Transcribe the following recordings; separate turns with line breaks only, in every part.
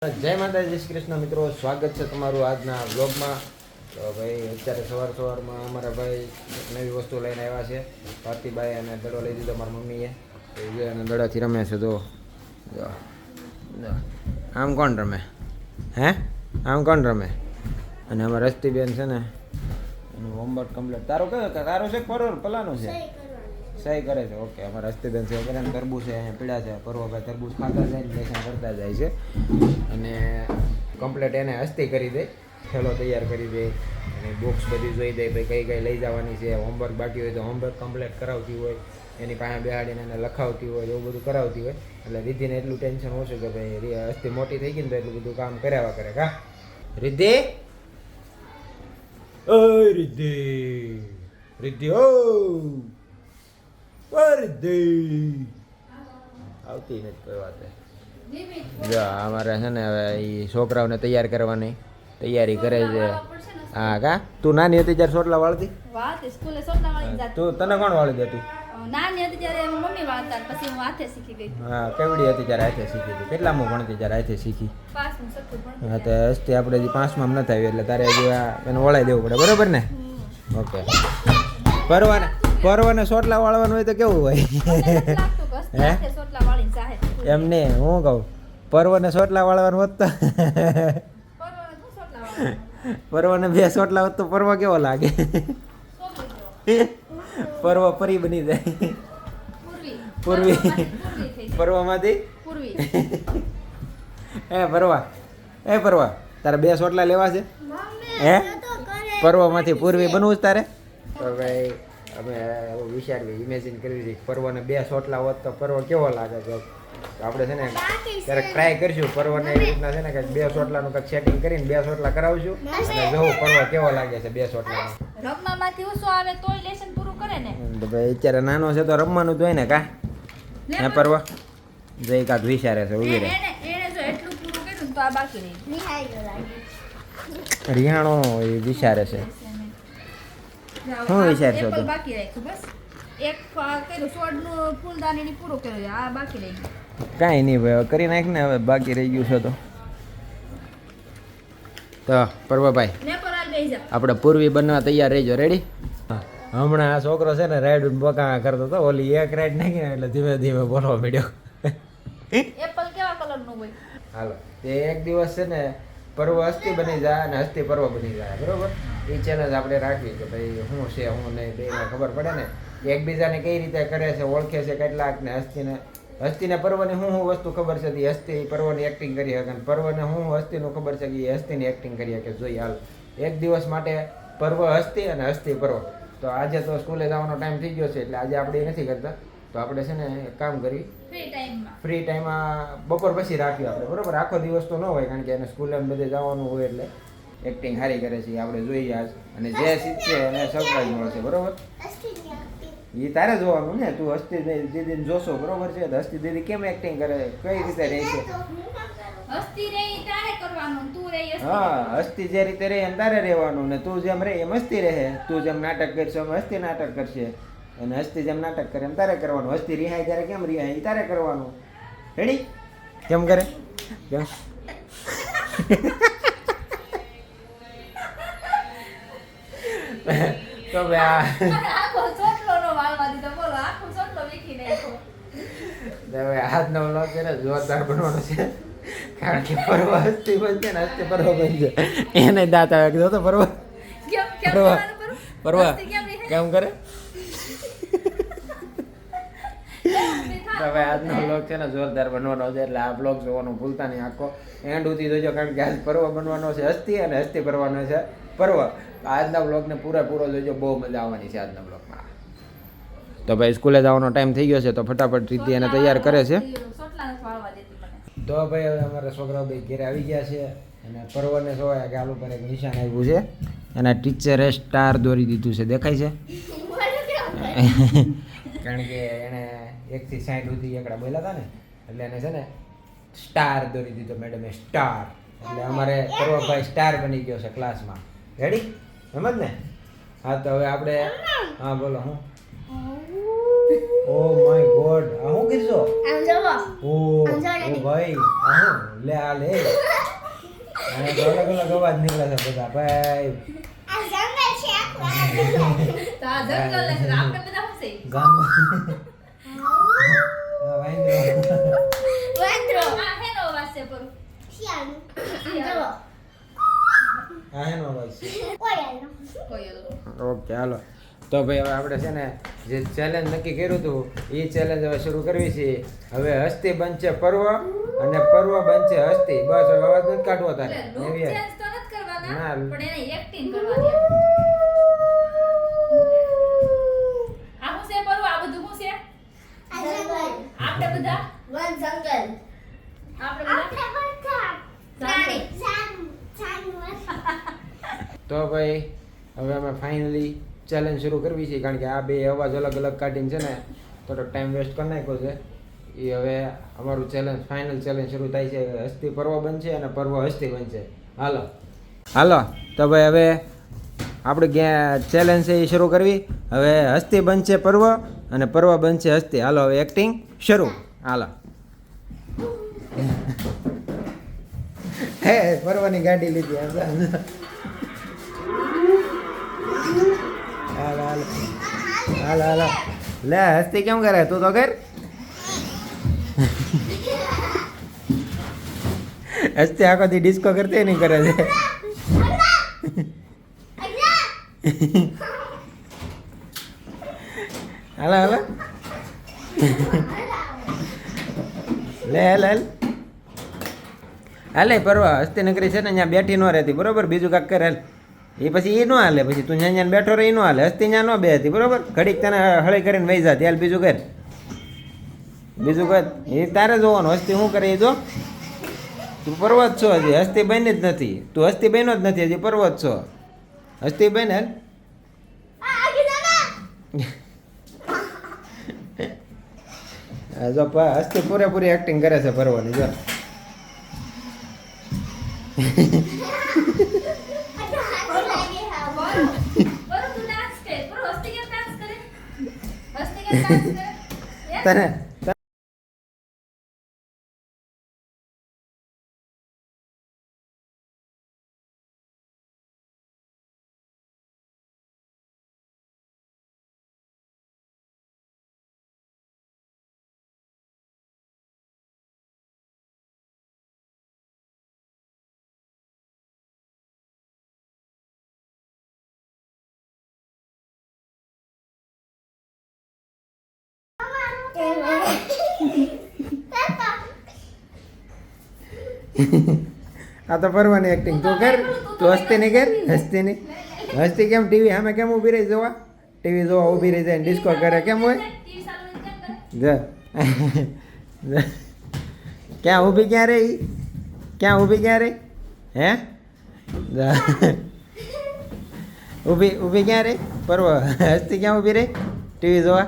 જય માતા જય શ્રી કૃષ્ણ મિત્રો, સ્વાગત છે તમારું આજના વ્લોગમાં. તો ભાઈ અત્યારે સવારમાં અમારા ભાઈ નવી વસ્તુ લઈને આવ્યા છે. ભારતીભાઈ અને દડો લઈ દીધો મારા મમ્મીએ. તો એ અને દડાથી રમે છે. તો આમ કોણ રમે? આમ કોણ રમે? અને અમારા રસ્તીબેન છે ને એનું હોમવર્ક કમ્પ્લીટ. તારો છે પલાનો છે? સહી કરે છે. ઓકે, અમારા હસ્તીબેન છે બધાને તરબૂચ છે અહીંયા પીડા છે. પરવાભાઈ તરબૂચ ખાતા જાય ને લેસન કરતા જાય છે. અને કમ્પ્લેટ એને હસ્તી કરી દે, થેલો તૈયાર કરી દે અને બોક્સ બધી જોઈ દે ભાઈ કઈ લઈ જવાની છે. હોમવર્ક બાકી હોય તો હોમવર્ક કમ્પ્લીટ કરાવતી હોય, એની પાસે બેહાડીને એને લખાવતી હોય, એવું બધું કરાવતી હોય. એટલે રિદ્ધિને એટલું ટેન્શન ઓછું કે ભાઈ હસ્તી મોટી થઈ ગઈ ને તો એટલું બધું કામ કર્યા કરે. કા રિદ્ધિ? ઓય રિદ્ધિ, રિદ્ધિ ઓ આવતી નથી કોઈ વાત. જો અમારે છે ને હવે એ છોકરાઓને તૈયાર કરવાની તૈયારી કરે છે. હા કા તું નાની હતી ત્યારે સોટલા વાળતી? તું તને કોણ વાળી દેતું?
નાની હતી ત્યારે મમ્મી વાળતા, પછી હું હાથે શીખી ગઈ.
હા, કેવડી હતી ત્યારે હાથે શીખી હતી? કેટલામાં ભણતી ત્યારે હાથે શીખી? હા, તો હસ્તી આપણે હજી 5માં નથી આવી એટલે તારે હજી એને વળાઈ દેવું પડે, બરોબર ને? ઓકે. પરવાને સોટલા વાળવાનું હોય તો કેવું હોય? એમ ને હું કહું, પરવાને સોટલા વાળવાનું હોત તો પરવાને 2 સોટલા હોત તો પરવા કેવો લાગે? પરવા પરી બની જાય. પૂર્વી પરવામાંથી પરવા તારે 2 સોટલા લેવા છે? પરવામાંથી પૂર્વી બનવું જ તારે? તો ભાઈ અમે એવું વિચારવી, ઇમેજિન કરવી છે પરવાને 2 સોટલા હોત તો પરવો કેવો લાગે છે. તો આપણે છે ને ક્યારેક ટ્રાય કરીશું પરવાને એવી રીતના છે ને કંઈક 2 સોટલાનું કંઈક સેટિંગ કરીને 2 સોટલા કરાવશું અને જોવું પરવા કેવો લાગે છે 2 સોટલાનો.
રમવામાંથી ઓછો આવે તોય લેસન પૂરું કરે ને.
તો ભાઈ અત્યારે નાનો છે તો રમવાનું જ હોય ને. કા હે પરવા? જઈ કાક વિચારે છે ઉભી રહે.
એને જો એટલું પૂરું કર્યું તો આ બાકી રહી.
રિહાણો એ વિચારે છે. શું વિચારશો તો?
બાકી રાખ્યું બસ. એક કર્યું છોડનું ફૂલદાનીની પૂરું કર્યું, આ બાકી રહી ગયું.
કાંઈ નહીં ભાઈ, કરી નાખ ને હવે બાકી રહી ગયું છે તો. તો પરવાભાઈ આપણે પૂર્વી બનવા તૈયાર રહીજો. રેડી? હમણાં આ છોકરો છે ને રાઈડ બકા કરતો હતો, ઓલી એક રાઈડ નાખીને એટલે ધીમે ધીમે બોલવા માંડ્યો.
એપલ કેવા કલરનું હોય? હાલો,
તે એક દિવસ છે ને પર્વ હસ્તી બની જાય અને હસ્તી પર્વ બની જાય, બરોબર? એ ચેલેન્જ આપણે રાખવી કે ભાઈ શું છે શું નહીં બેને ખબર પડે ને, એકબીજાને કઈ રીતે કરે છે, ઓળખે છે કેટલાક ને. હસ્તીને પર્વની શું વસ્તુ ખબર છે તે હસ્તી પર્વની એક્ટિંગ કરી શકે, અને પર્વને શું હસ્તીનું ખબર છે કે એ હસ્તીની એક્ટિંગ કરી શકે. જોઈએ હાલ એક દિવસ માટે પર્વ હસ્તી અને હસ્તી પર્વ. તો આજે તો સ્કૂલે જવાનો ટાઈમ થઈ ગયો છે એટલે આજે આપણે એ નથી કરતા. તો આપણે છે ને એક કામ કરી, ફ્રી ટાઈમમાં બપોર પછી રાખીએ આપણે, બરોબર? આખો દિવસ તો ન હોય કારણ કે એને સ્કૂલે બધે જવાનું હોય એટલે એક્ટિંગ સારી કરે છે આપણે જોઈએ આજ. અને જે શીખશે એને સરપ્રાઈઝ મળશે, બરોબર? એ તારે જોવાનું ને. તું હસ્તી દીદીને જોશો, બરોબર છે? તો હસ્તી દીદી કેમ એક્ટિંગ કરે, કઈ રીતે રહે છે? હા, હસ્તી જે રીતે રહે એમ તારે રહેવાનું ને. તું જેમ રહે એમ હસ્તી રહે. તું જેમ નાટક કરશે એમ હસ્તી નાટક કરશે અને હસ્તી જેમ નાટક કરે એમ તારે કરવાનું. હસ્તી રિહાય ત્યારે કેમ રિહાય એ તારે કરવાનું. રેડી? કેમ કરે? કેમ? તો આજનો વ્લોગ છે ને જોરદાર બનવાનો છે કારણ કે પર્વ હસ્તી બનશે ને હસ્તી પર્વ બનશે. એને દાંત આવે કીધો તો પર્વ કેમ કરે? હવે આજનો વ્લોગ છે ને જોરદાર બનવાનો છે એટલે આ વ્લોગ જોવાનું ભૂલતા નહીં. આખો એન્ડ સુધી જોજો કારણ કે આજ પર્વ બનવાનો છે હસ્તી અને હસ્તી કરવાનો છે પર્વ. આજના વ્લોગને પૂરેપૂરો જોજો, બહુ મજા આવવાની છે આજના વ્લોગમાં. તો ભાઈ સ્કૂલે જવાનો ટાઈમ થઈ ગયો છે તો ફટાફટ રીતિ એને તૈયાર કરે છે. તો ભાઈ હવે અમારા છોકરાઓ ભાઈ ઘેરે આવી ગયા છે અને પર્વને જોયા કે આલુ પર એક નિશાન આવ્યું છે. એના ટીચરે સ્ટાર દોરી દીધું છે, દેખાય છે? કારણ કે એને 1 થી 60 સુધી એકડા બોલ્યા હતા ને એટલે એને છે ને સ્ટાર દોરી દીધો મેડમે, સ્ટાર. એટલે અમારે પર્વભાઈ સ્ટાર બની ગયો છે ક્લાસમાં. રેડી? એમ જ ને? હા, તો હવે આપણે હા બોલો. હું ઓ માય ગોડ આ હું કીધો
આમ જોવો
ઓ ઓ ભાઈ આ હું લે આ લે અને અલગ અલગ અવાજ નીકળે છે બધા ભાઈ
તો આ જંગલ છે આપણે બધા શું છે
ગામ વાંદરો
આ હેનો અવાજ છે પર જોવો
આ હેનો અવાજ છે
કોઈ
ઓકે હાલો તો ભાઈ હવે આપણે છે ને જે ચેલેન્જ નક્કી કર્યું હતું એ ચેલેન્જ હવે શરૂ કરવી છે હવે હસ્તી બનશે પર્વ અને પર્વ બનશે હસ્તી બસ હવે અવાજ નથી કાઢવો તારે
લુક
એવી હે.
ચેન્જ તો નથી કરવાના
ના.
પણ એને એક્ટિંગ કરવાની આ હું છે પરું આ બધું હું છે આપણે બધા પ્રાણી.
તો ભાઈ હવે અમે ફાઇનલી ચેલેન્જ શરૂ કરવી છે કારણ કે આ બે અવાજ અલગ અલગ કાઢીને છે ને થોડોક ટાઈમ વેસ્ટ કરી નાખ્યો છે એ હવે અમારું ચેલેન્જ ફાઇનલ ચેલેન્જ શરૂ થાય છે હસ્તી પર્વ બનશે અને પર્વ હસ્તી બનશે હાલો હાલો તો ભાઈ હવે આપણે ચેલેન્જ છે એ શરૂ કરવી હવે હસ્તી બનશે પર્વ અને પર્વ બનશે હસ્તી હાલો હવે એક્ટિંગ શરૂ હાલો હે પર્વની ગાડી લીધી હાલો હાલો હાલો હાલો લે હસ્તી કેમ કરે તું તો કર હસ્તી આખો દી ડિસ્કો કરતી નહીં કરે છે હાલો હાલો લે હાલ હાલ હાલે પરવા હસ્તી નગરી છે ને અહીંયા બેઠી ન રહેતી બરોબર બીજું કાંક કરે હાલ એ પછી એ ન હાલે પછી તું ત્યાં બેઠો રહે એ ન હાલે હસ્તી ત્યાં ન બેહતી બરોબર ઘડીક તને હળી કરીને વહી જાતી હાલ બીજું કર બીજું કર એ તારે જોવાનું હસ્તી શું કરે એ જો તું પર્વત છો હજી હસ્તી બની જ નથી તું હસ્તી બન્યો જ નથી હજી પર્વત છો હસ્તી બન હાલ જો હસ્તી પૂરેપૂરી એક્ટિંગ કરે છે પર્વની જો
પરું તું ડાન્સ કરે પરું હસ્તી કેમ ડાન્સ કરે હસ્તી કેમ ડાન્સ કરે
તને આ તો પરવાની એક્ટિંગ તું કર તું હસ્તી નહીં કર હસ્તી નહીં હસ્તી કેમ ટીવી સામે કેમ ઊભી રહી જોવા ટીવી જોવા ઊભી રહી જાય ડિસ્કો કરે કેમ હોય
ટીવી ચાલુ કેમ કરે
જો ક્યાં ઊભી ક્યાં રહી ક્યાં ઊભી ક્યાં રહી હે જા. ઊભી ઊભી ક્યાં રહી પરવ હસ્તી ક્યાં ઊભી રહી ટીવી જોવા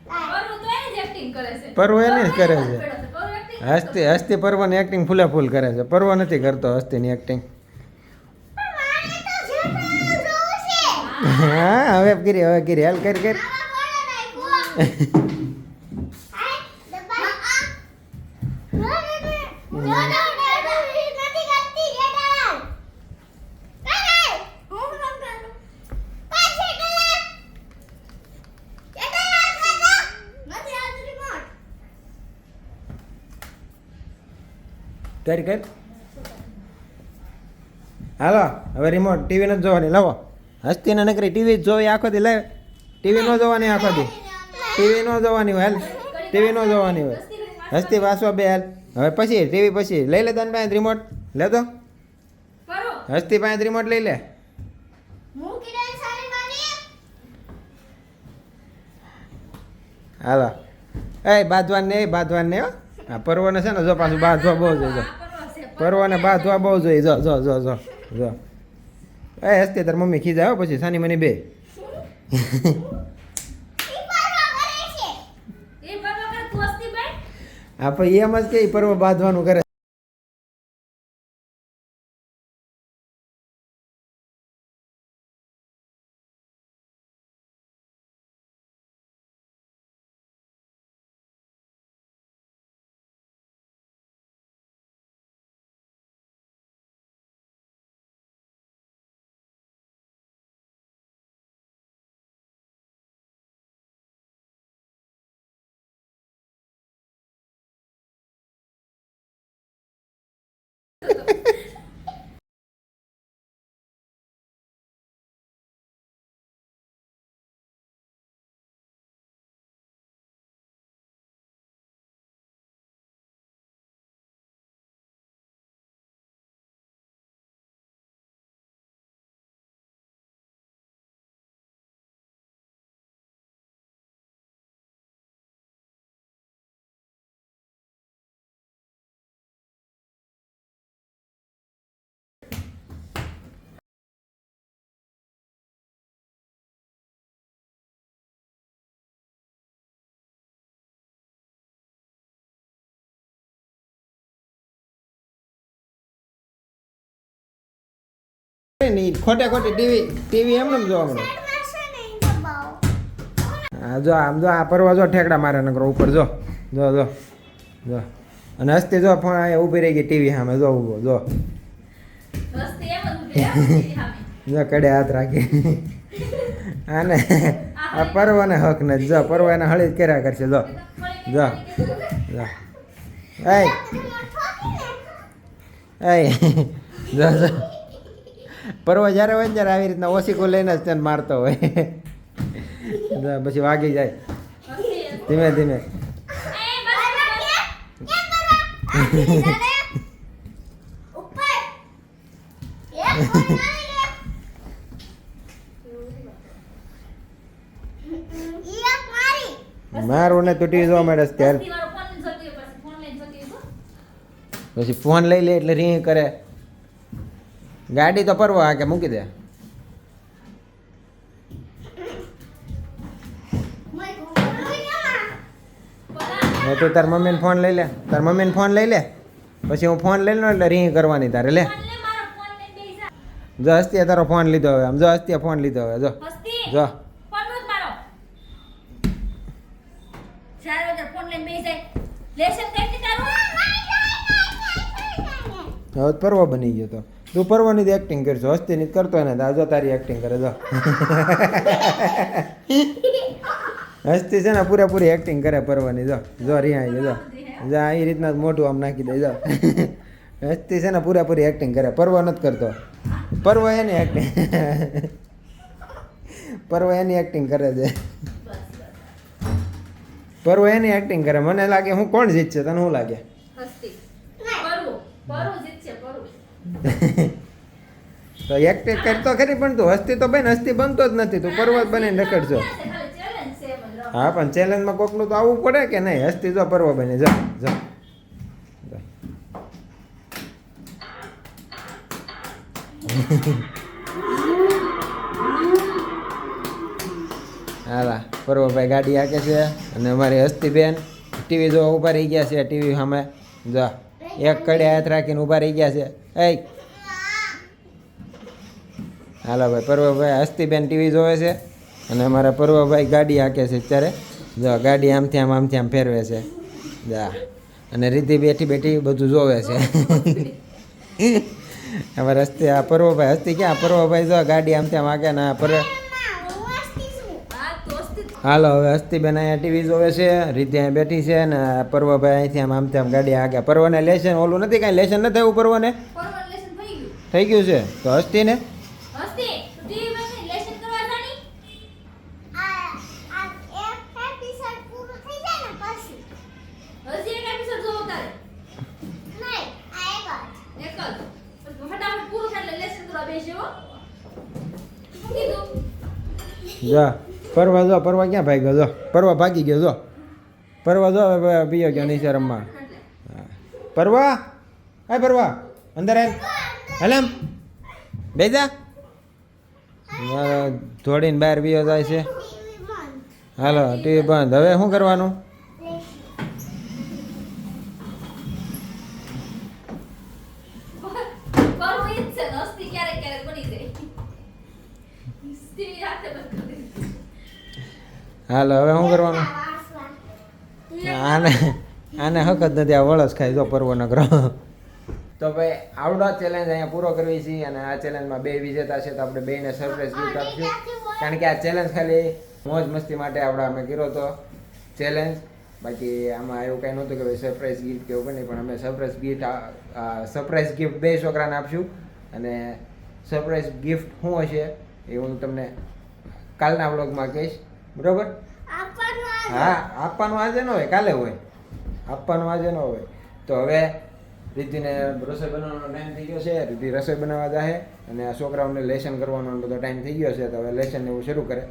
પરું તો એને જ એક્ટિંગ કરે છે
પર્વ એને જ કરે છે
પરું એક્ટિંગ
હસ્તી હસ્તી પર્વની એક્ટિંગ ફૂલે ફૂલ કરે છે પર્વ નથી કરતો હસ્તીની એક્ટિંગ હા હવે કરી હાલ કર કર કર કર હાલો હવે રિમોટ ટીવી નથી જોવાની લાવો હસ્તીને નકરી ટીવી જ જોવી આખો દી લાવે ટીવી ન જોવાની આખો દી ટીવી ન જોવાની હોય હાલ ટીવી ન જોવાની હોય હસ્તી વાસવા બે હાલ હવે પછી ટીવી પછી લઈ લે તને પાસે રિમોટ લે તો
પરું
હસ્તી પાસે રિમોટ લઈ લે હાલો એ બાંધવાન ને બાંધવાન ને હો આ પર્વને છે ને જો પાછું બાંધવા બહુ જોઈએ જો
આ પરું છે
પર્વને બાંધવા બહુ જોઈએ જો જો જો જો જો એ હસ્તે તાર મમ્મી ખીજાય હો પછી સાની મની બે
એ બાબા કર તું હસ્તી ભાઈ
આ પછી એમ જ કે પર્વ બાંધવાનું કરે નહીં ખોટે ખોટી ટીવી એમને જોવા મળે હા જો આમ જો આ પરવા જો ઠેકડા મારે નકરો ઉપર જો જો જો જો અને હસ્તી જો ફોન અહીંયા ઊભી રહી ગઈ ટીવી સામે જો ઊભો જો
હસ્તી એમ જ ઊભી રહે સામે
જો કડે હાથ રાખી આને આ પરવાને હક નથી જો પરવા એને હળી જ કર્યા કરશે જો જો જો એ જો જો પરવા જ્યારે હોય ને ત્યારે આવી રીતના ઓશીકો લઈને જ તેને મારતો હોય પછી વાગી જાય ધીમે ધીમે મારું ને તું ટીવી જોવા મળે ત્યારે પછી ફોન લઈ લે એટલે રિંગ કરે ગાડી તો પરવા કે મૂકી દે તું તાર મમ્મીને ફોન લઈ લે તાર મમ્મીને ફોન લઈ લે પછી હું ફોન લઈ લઉં એટલે રિંગ કરવાની તારે લે જો હસ્તીએ તારો ફોન લીધો હવે આમ જો હસ્તીએ ફોન લીધો હવે જો જો હવે પરવો બની ગયો તો તું પરવાની જ એક્ટિંગ કરશો હસ્તીની કરતો ને જો તારી એક્ટિંગ કરે જો હસ્તી છે ને પૂરેપૂરી એક્ટિંગ કરે પરવાની જો જો રિયા જો જો એ રીતના જ મોઢું આમ નાખી દે જો હસ્તી છે ને પૂરેપૂરી એક્ટિંગ કરે પરવો નથી કરતો પરવો એની એક્ટિંગ પરવો એની એક્ટિંગ કરે છે પરવો એની એક્ટિંગ કરે મને લાગે હું કોણ જીતશે તને શું લાગે તો એક્ટિંગ કરતો ખરી પણ તું હસ્તી તો બેન હસ્તી બનતો જ નથી તું પર્વત બનીને રખડશો હા પણ ચેલેન્જમાં કોકનું તો આવવું પડે કે નહીં હસ્તી જો પર્વ બને જો જો હાલા પર્વભાઈ ગાડી હાકે છે અને અમારી હસ્તી બેન ટીવી જો ઊભા રહી ગયા છે ટીવી સામે જો એક કડે હાથ રાખીને ઊભા રહી ગયા છે એ હાલો ભાઈ પર્વભાઈ હસ્તીબેન ટીવી જોવે છે અને અમારા પર્વભાઈ ગાડી હાકે છે અત્યારે જો ગાડી આમથી આમ ફેરવે છે જા અને રીતિ બેઠી બેઠી બધું જોવે છે અમારે હસ્તી આ પર્વભાઈ હસ્તી ક્યાં પર્વભાઈ જો ગાડી આમથી આમ હાકે ને હાલો હવે હસ્તીબેન અહીંયા ટીવી જોવે છે રીતિ અહીંયા બેઠી છે ને પર્વભાઈ અહીંથી આમથી આમ ગાડી હાકે પર્વને લેશન ઓલું નથી કાંઈ લેશન નથી થયું પર્વને થઈ ગયું છે તો હસ્તીને જો પરવા ક્યાં ભાગ્યો જો પરવા ભાગી ગયો જો પરવા જો હવે પીયો ગયો નીચે રમવા પરવા હાય પરવા અંદર હાલ હાલ આમ બેજા દોડીને બહાર વિયો જાય છે. હાલો ટીવી બંધ. હવે શું કરવાનું?
કરવું ઈ જ છે ને, હસ્તી ક્યારેક ક્યારેક બની જાય. હસ્તી રાતે બંધ કરી દે.
હાલો હવે શું કરવાનું? આને આને હક જ નથી. આ વળસ ખાય જો પર્વ નગરો. તો ભાઈ આવડો ચેલેન્જ અહીંયા પૂરો કરવી છે અને આ ચેલેન્જમાં 2 વિજેતા છે તો આપણે બેને સરપ્રાઈઝ ગિફ્ટ આપશું. કારણ કે આ ચેલેન્જ ખાલી મોજ મસ્તી માટે આપણે અમે કર્યો હતો ચેલેન્જ. બાકી આમાં એવું કંઈ નહોતું કે ભાઈ સરપ્રાઈઝ ગિફ્ટ કે એવું કંઈ નહીં, પણ અમે સરપ્રાઈઝ ગિફ્ટ 2 છોકરાને આપશું. અને સરપ્રાઈઝ ગિફ્ટ શું હશે એ હું તમને કાલના વ્લોગમાં કહીશ, બરોબર? હા, આપવાનું આજે ન હોય, કાલે હોય. આપવાનું આજે ન હોય. તો હવે રિદ્ધિને રસોઈ બનાવવાનો ટાઈમ થઈ ગયો છે. રિદ્ધિ રસોઈ બનાવવા જાય અને આ છોકરાઓને લેસન કરવાનો બધો ટાઈમ થઈ ગયો છે. તો હવે લેસન એવું શરૂ કરે.